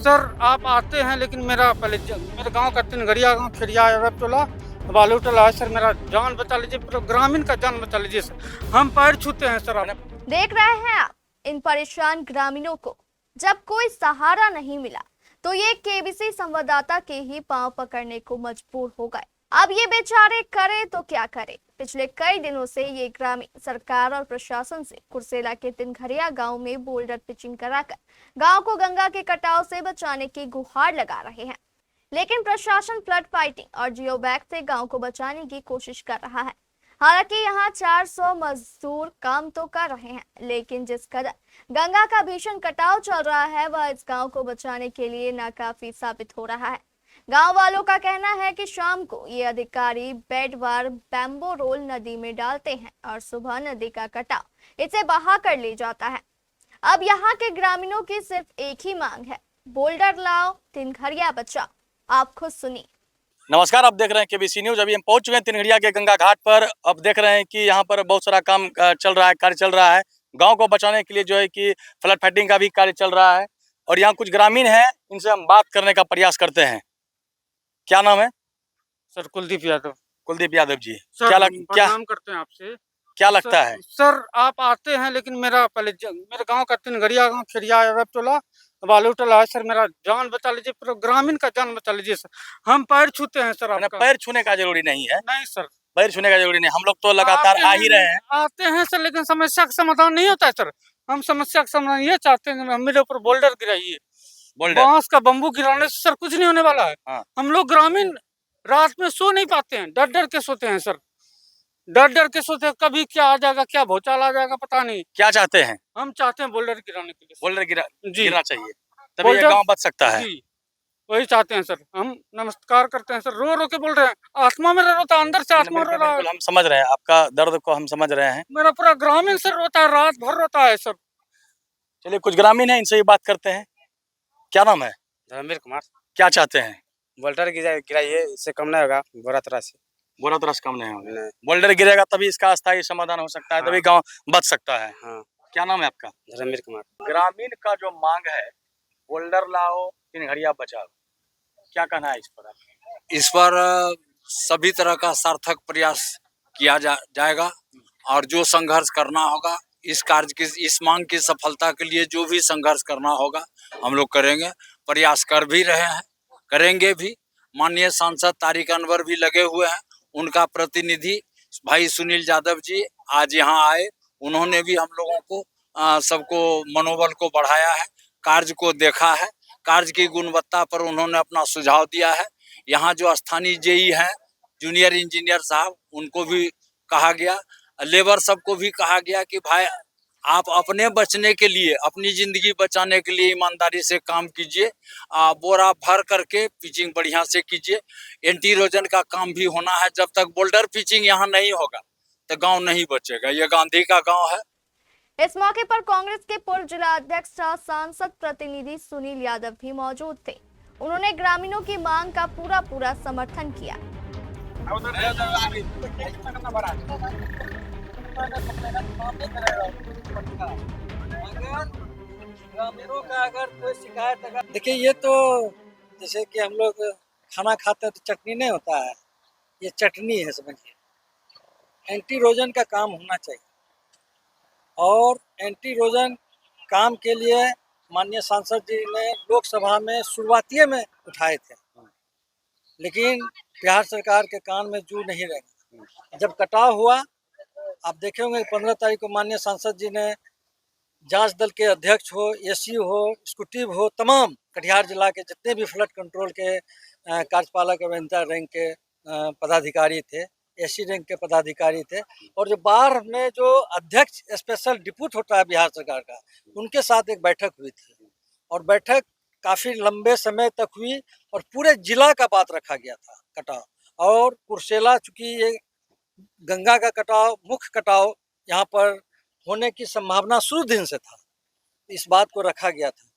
Sir आप आते हैं लेकिन मेरा पहले मेरे गांव का तिनघरिया गांव खिरिया अरब टोला बालू टोला है सर। मेरा जान बचा लीजिए, पूरा ग्रामीण का जान बचा लीजिए सर। हम पैर छूते हैं सर। आप देख रहे हैं आप इन परेशान ग्रामीणों को। जब कोई सहारा नहीं मिला तो ये केबीसी संवाददाता के ही पांव पकड़ने को मजबूर हो गए। अब ये बेचारे करे तो क्या करे। पिछले कई दिनों से ये ग्रामीण सरकार और प्रशासन से कुर्सेला के तिनघरिया गांव में बोल्डर पिचिंग कराकर गांव को गंगा के कटाव से बचाने की गुहार लगा रहे हैं, लेकिन प्रशासन फ्लड फाइटिंग और जियो बैग से गांव को बचाने की कोशिश कर रहा है। हालांकि यहाँ 400 मजदूर काम तो कर रहे हैं, लेकिन जिस कदर गंगा का भीषण कटाव चल रहा है वह इस गांव को बचाने के लिए नाकाफी साबित हो रहा है। गांव वालों का कहना है कि शाम को ये अधिकारी बेडवार बैम्बो रोल नदी में डालते हैं और सुबह नदी का कटाव इसे बहा कर ले जाता है। अब यहाँ के ग्रामीणों की सिर्फ एक ही मांग है, बोल्डर लाओ, तिनघरिया बचाओ। आप खुद सुनिए। नमस्कार, आप देख रहे हैं केबीसी न्यूज। अभी हम पहुंच चुके हैं तिनघरिया के गंगा घाट पर। अब देख रहे हैं कि यहाँ पर बहुत सारा काम चल रहा है, कार्य चल रहा है। गांव को बचाने के लिए जो है कि फ्लड फाइटिंग का भी कार्य चल रहा है और यहाँ कुछ ग्रामीण हैं, इनसे हम बात करने का प्रयास करते हैं। क्या नाम है सर? कुलदीप यादव। कुलदीप यादव जी। सर क्या प्रणाम करते हैं आपसे। क्या लगता है? सर आप आते हैं लेकिन मेरा पहले मेरे गांव का तिनघरिया गांव खिरिया अरब टोला बालू टोला है सर। मेरा जान बचा लीजिए, पूरा ग्रामीण का जान बचा लीजिए सर। हम पैर छूते हैं सर। आपका पैर छूने का जरूरी नहीं है। नहीं सर, पैर छूने का जरूरी नहीं, हम लोग तो लगातार आ ही रहे हैं। आते हैं सर, लेकिन समस्या का समाधान नहीं होता है सर। हम समस्या का समाधान ये चाहते हैं कि मेरे ऊपर बोल्डर गिराइए। बांस का बम्बू गिराने से सर कुछ नहीं होने वाला है। हाँ। हम लोग ग्रामीण रात में सो नहीं पाते हैं, डर डर के सोते हैं सर। डर डर के सोते हैं, कभी क्या आ जाएगा, क्या भूचाल आ जाएगा पता नहीं। क्या चाहते हैं? हम चाहते हैं बोल्डर गिराने के लिए। बोल्डर जी गिरना चाहिए, तभी ये गांव बच सकता है। जी वही चाहते हैं सर। हम नमस्कार करते हैं सर। रो रो के बोल रहे हैं, आत्मा में रोता है, अंदर से आत्मा रो रहा है। हम समझ रहे हैं आपका दर्द को, हम समझ रहे हैं। मेरा पूरा ग्रामीण सर रोता है, रात भर रोता है सर। चलिए, कुछ ग्रामीण है, इनसे ही बात करते हैं। क्या नाम है? धर्मवीर कुमार। क्या चाहते हैं? बोल्डर गिराइए, इससे कम नहीं होगा। बुरा तरह से कम नहीं होगा। बोल्डर गिरेगा तभी इसका अस्थायी समाधान हो सकता है। हाँ। तभी गांव बच सकता है। हाँ। क्या नाम है आपका? धर्मवीर कुमार। ग्रामीण का जो मांग है, बोल्डर लाओ, तिनघरिया बचाओ, क्या कहना है इस पर? इस पर सभी तरह का सार्थक प्रयास किया जाएगा और जो संघर्ष करना होगा इस कार्य की, इस मांग की सफलता के लिए जो भी संघर्ष करना होगा हम लोग करेंगे। प्रयास कर भी रहे हैं, करेंगे भी। माननीय सांसद तारिक अनवर भी लगे हुए हैं। उनका प्रतिनिधि भाई सुनील यादव जी आज यहाँ आए। उन्होंने भी हम लोगों को सबको मनोबल को बढ़ाया है, कार्य को देखा है, कार्य की गुणवत्ता पर उन्होंने अपना सुझाव दिया है। यहाँ जो स्थानीय जेई हैं, जूनियर इंजीनियर साहब, उनको भी कहा गया, लेबर सबको भी कहा गया कि भाई आप अपने बचने के लिए, अपनी जिंदगी बचाने के लिए ईमानदारी से काम कीजिए। बोरा भर करके पिचिंग बढ़िया से कीजिए। एंटी इरोजन का काम भी होना है। जब तक बोल्डर पिचिंग यहाँ नहीं होगा तो गांव नहीं बचेगा। ये गांधी का गांव है। इस मौके पर कांग्रेस के पूर्व जिला अध्यक्ष और सांसद प्रतिनिधि सुनील यादव भी मौजूद थे। उन्होंने ग्रामीणों की मांग का पूरा समर्थन किया। ग्रामीणों का अगर कोई शिकायत, अगर देखिए, ये तो जैसे कि हम लोग खाना खाते हैं तो चटनी नहीं होता है, ये चटनी है समझिए। एंटी इरोजन का काम होना चाहिए और एंटी इरोजन काम के लिए माननीय सांसद जी ने लोकसभा में शुरुआती में उठाए थे, लेकिन बिहार सरकार के कान में जू नहीं रहे। जब कटाव हुआ, आप देखे होंगे 15 तारीख को माननीय सांसद जी ने जांच दल के अध्यक्ष हो, एसी हो, एक्जीक्यूटिव हो, तमाम कटिहार जिला के जितने भी फ्लड कंट्रोल के कार्यपालक अभियंता रैंक के पदाधिकारी थे, एसी रैंक के पदाधिकारी थे, और जो बाढ़ में जो अध्यक्ष स्पेशल डिप्यूट होता है बिहार सरकार का, उनके साथ एक बैठक हुई थी और बैठक काफ़ी लंबे समय तक हुई और पूरे जिला का बात रखा गया था कटाव। और कुर्सेला, चूँकि ये गंगा का कटाव, मुख्य कटाव यहाँ पर होने की संभावना शुरू दिन से था, इस बात को रखा गया था।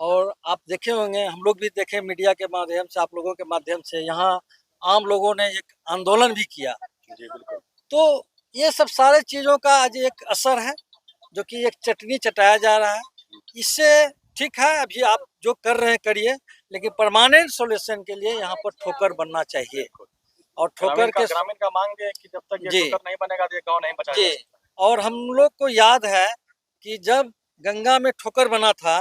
और आप देखे होंगे, हम लोग भी देखे मीडिया के माध्यम से, आप लोगों के माध्यम से, यहाँ आम लोगों ने एक आंदोलन भी किया। तो ये सब सारे चीज़ों का आज एक असर है, जो कि एक चटनी चटाया जा रहा है। इससे ठीक है, अभी आप जो कर रहे हैं करिए, लेकिन परमानेंट सॉल्यूशन के लिए यहाँ पर ठोकर बनना चाहिए। और ठोकर के ग्रामीण का मांग है कि जब तक ये जी। ठोकर नहीं बनेगा तो ये गांव नहीं बचा जी, और हम लोग को याद है कि जब गंगा में ठोकर बना था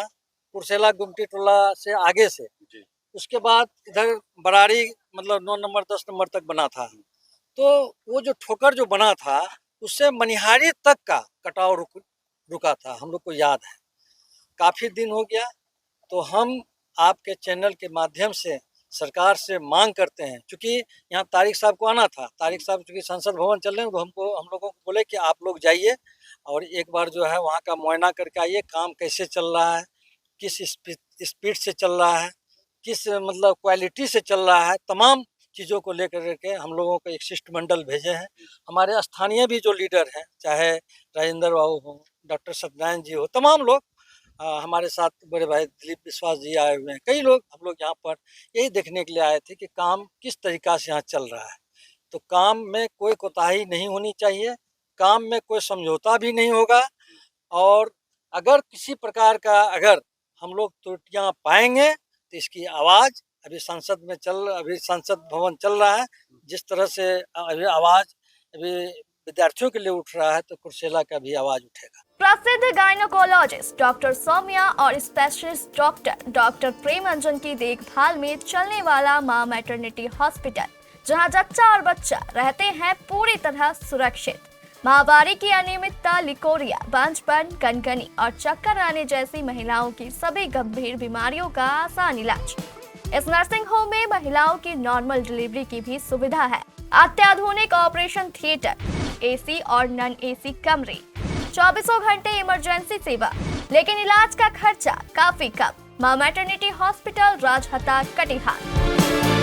कुर्सेला गुमटी टोला से आगे से, जी। उसके बाद इधर बरारी मतलब 9 नंबर 10 नंबर तक बना था। तो वो जो ठोकर जो बना था उससे मनिहारी तक का कटाव रुका था, हम लोग को याद है। काफी दिन हो गया, तो हम आपके चैनल के माध्यम से सरकार से मांग करते हैं, क्योंकि यहाँ तारिक साहब को आना था। तारिक साहब चूँकि संसद भवन चल रहे हैं, तो हम लोगों को बोले कि आप लोग जाइए और एक बार जो है वहाँ का मुआयना करके आइए, काम कैसे चल रहा है, किस स्पीड से चल रहा है, किस मतलब क्वालिटी से चल रहा है, तमाम चीज़ों को लेकर के हम लोगों को एक शिष्टमंडल भेजे हैं। हमारे स्थानीय भी जो लीडर हैं, चाहे राजेंद्र बाबू हो, डॉक्टर सत्यनारायण जी हो, तमाम लोग हमारे साथ, बड़े भाई दिलीप विश्वास जी आए हुए हैं, कई लोग, हम लोग यहाँ पर यही देखने के लिए आए थे कि काम किस तरीक़ा से यहाँ चल रहा है। तो काम में कोई कोताही नहीं होनी चाहिए, काम में कोई समझौता भी नहीं होगा, और अगर किसी प्रकार का अगर हम लोग त्रुटियाँ पाएंगे तो इसकी आवाज़ अभी संसद भवन चल रहा है, जिस तरह से अभी आवाज़ अभी विद्यार्थियों के लिए उठ रहा है, तो कुर्सेला का भी आवाज़ उठेगा। प्रसिद्ध गायनोकोलॉजिस्ट डॉक्टर सौम्या और स्पेशलिस्ट डॉक्टर प्रेम अंजन की देखभाल में चलने वाला मां मैटरनिटी हॉस्पिटल, जहां जच्चा और बच्चा रहते हैं पूरी तरह सुरक्षित। माहवारी की अनियमितता, लिकोरिया, बांझपन, कनकनी और चक्कर आने जैसी महिलाओं की सभी गंभीर बीमारियों का आसान इलाज। इस नर्सिंग होम में महिलाओं की नॉर्मल डिलीवरी की भी सुविधा है। अत्याधुनिक ऑपरेशन थिएटर, एसी और नॉन एसी कमरे, 24 घंटे इमरजेंसी सेवा, लेकिन इलाज का खर्चा काफी कम। मां मैटरनिटी हॉस्पिटल, राजहता, कटिहार।